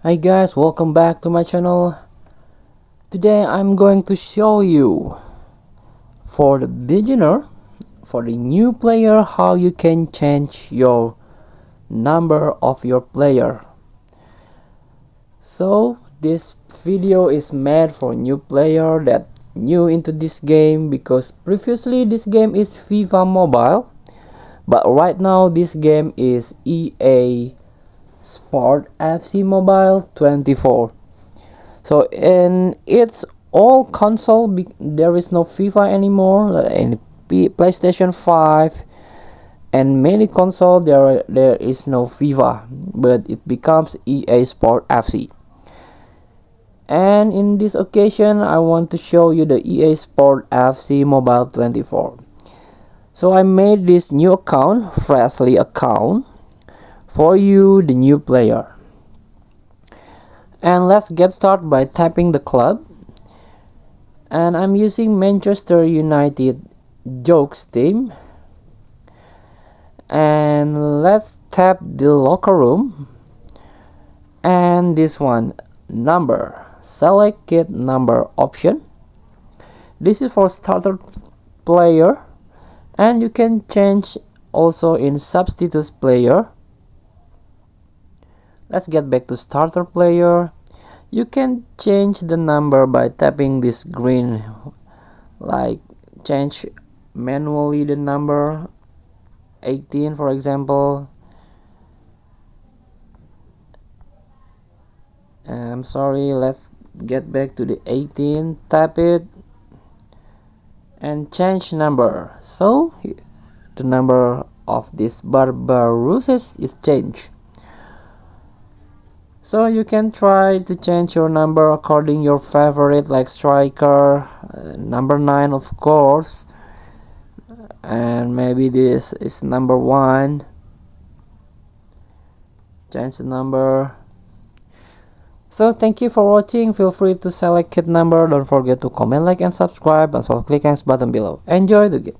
Hi guys, welcome back to my channel. Today I'm going to show you for the beginner, for the new player, how you can change your number of your player. So this video is made for new player that new into this game, because previously this game is FIFA Mobile, but right now this game is EA Sport FC Mobile 24. So in its all console, there is no FIFA anymore. In PlayStation 5 and many console, there is no FIFA, but it becomes EA Sport FC. And in this occasion, I want to show you the EA Sport FC Mobile 24. So I made this new account, freshly account, for you, the new player. And let's get started by tapping the club. And I'm using Manchester United Jokes team. And let's tap the locker room. And this one, number. Select kit number option. This is for starter player. And you can change also in substitute player. Let's get back to starter player. You can change the number by tapping this green, like change manually the number 18 for example. I'm sorry, let's get back to the 18, tap it and change number. So the number of this Barbarouses is changed. So you can try to change your number according your favorite, like striker, number 9 of course, and maybe this is number 1. Change the number. So thank you for watching. Feel free to select kit number. Don't forget to comment, like and subscribe, and also click the button below. Enjoy the game.